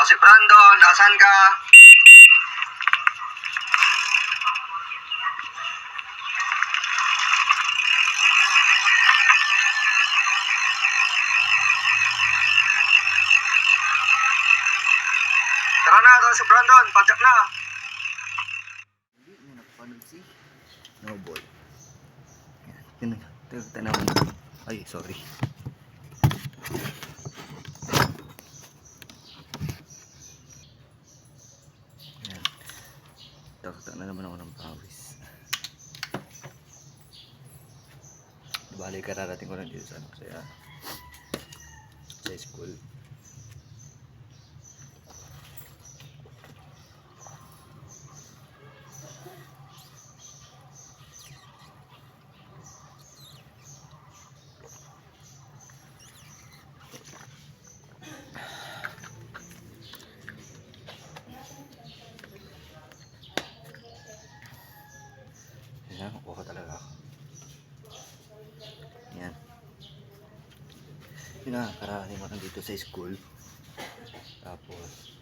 Ako si Brandon, asan ka? Tara na, ako si Brandon, padyak na. Hindi mo napapanood si Snowball. Yan, tanawan. Ay, sorry. Yan. Takta na naman ako ng pawis. Bali, kararating ko lang dito sa sa school. Yan, kuha talaga ako. Yan. Yun na, kararating ko lang dito sa school. Tapos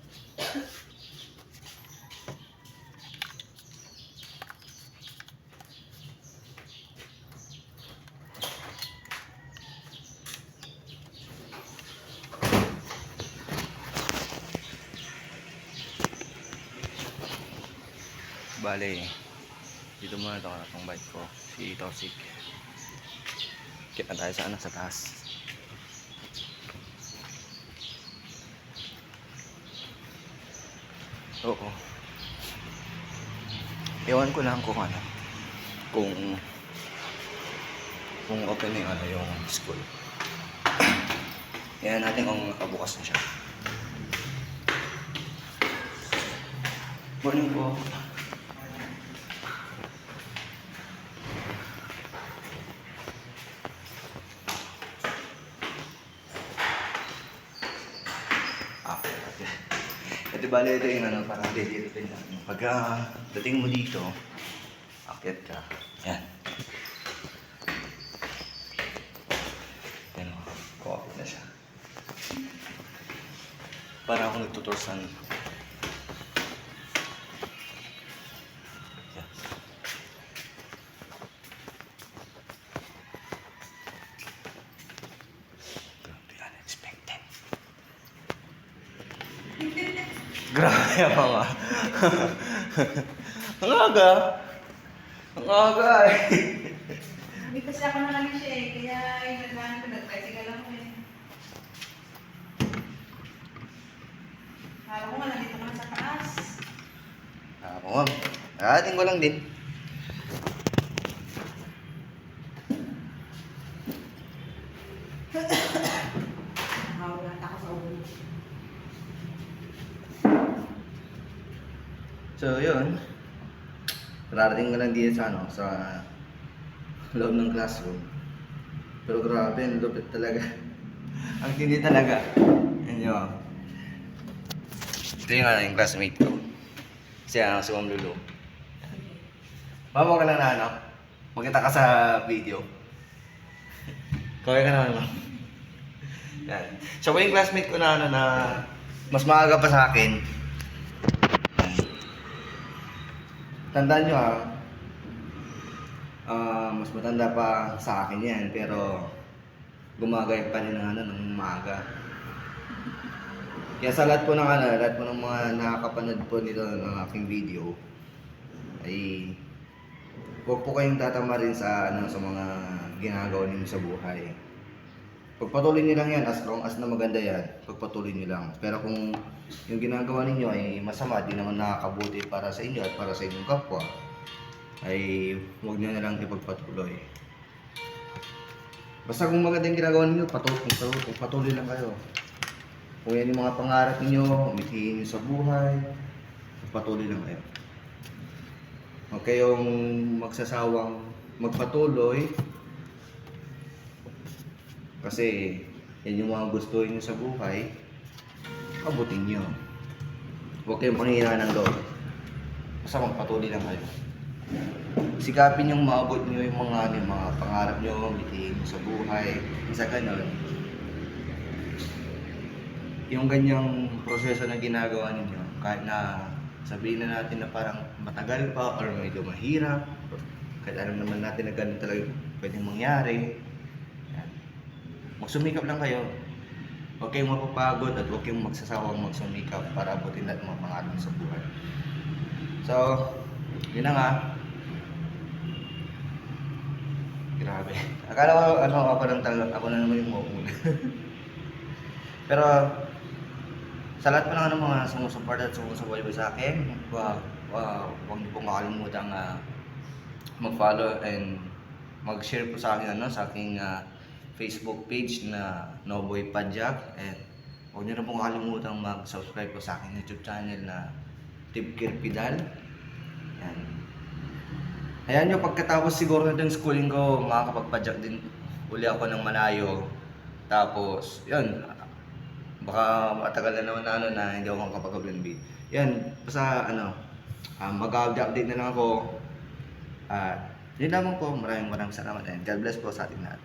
bale, dito muna itong bike ko, si Tosik. Kita tayo sa taas. Oo. Ewan ko lang kung kung open na yung school. Yan natin kung nakabukas na siya. Morning po. Ito bali, ito yung parang dito lang. Pag dating mo dito, akyat ka. Yan. Yan o, kuwapit na siya. Para ako nagtutursan. Yan. Grabe, unexpected. Grabe ang mga. Ang aga. Ang aga eh. Hindi kasi ako nakalis siya eh, kaya inagahan ko, nag-tricycle lang ko eh. Akala ko nga, nandito ka na sa taas. Oo. Ating ko lang din. Nakawala ako sa ulo. So, yun. Parating ko lang dito sa loob ng classroom. Pero grabe, ang lupit talaga. Ang tindi talaga. Yan yun. Ito yung classmate ko. Si si Ma'am Lulu. Mama ka lang na magkita ka sa video. Kaway ka naman, ma'am. Yan. Siya po yung classmate ko na mas maaga pa sa akin. Tandaan nyo mas matanda pa sa akin yan, pero gumagay pa rin ng maaga. Kaya sa lahat po ng mga nakakapanood po nito ng aking video, ay huwag po kayong tatama rin sa mga ginagawa ninyo sa buhay. Pagpatuloy nyo lang yan, as long as na maganda yan, pagpatuloy nyo lang. Pero kung yung ginagawa ninyo ay masama, di naman nakakabuti para sa inyo at para sa inyong kapwa, ay huwag nyo na lang ipagpatuloy. Basta kung maganda yung ginagawa ninyo, patuloy lang kayo. Kung yan yung mga pangarap ninyo, umitiin nyo sa buhay, patuloy lang kayo. Huwag kayong magsasawang magpatuloy, kasi yan yung mga gusto nyo sa buhay, abutin nyo. Huwag kayong panghihina ng loob. Basta magpatuloy lang kayo. Sikapin yung maabot nyo yung mga pangarap nyo, bitiin nyo sa buhay. Isa ganon, yung ganyang proseso na ginagawa ninyo, kahit na sabihin na natin na parang matagal pa or medyo mahirap, kahit alam naman natin na ganun talaga pwedeng mangyari, yan. Magsumikap lang kayo. Huwag kayong mapapagod at huwag kayong magsasawang magsumikap para abutin lahat ng mga pangarap sa buhay. So, yun na nga. Grabe. Akala ko ako na naman yung mauna. Pero sa lahat pa lang ng mga sumusuporta at sumusubaybay sa akin, huwag niyo pong makalimutan mag-follow and mag-share po sa akin sa aking Facebook page na Noboy Padjak, and huwag niyo na pong makalimutan mag-subscribe po sa aking YouTube channel na Tibkir Pidal. Yan. Ayan nyo, pagkatapos siguro na ng schooling ko, makakapagpadyak din uli ako ng malayo. Tapos, yun, baka matagal na naman na hindi ako makakapag-blend. Yan, basta mag-update na lang ako. Yun lamang po, maraming salamat and God bless po sa ating lahat.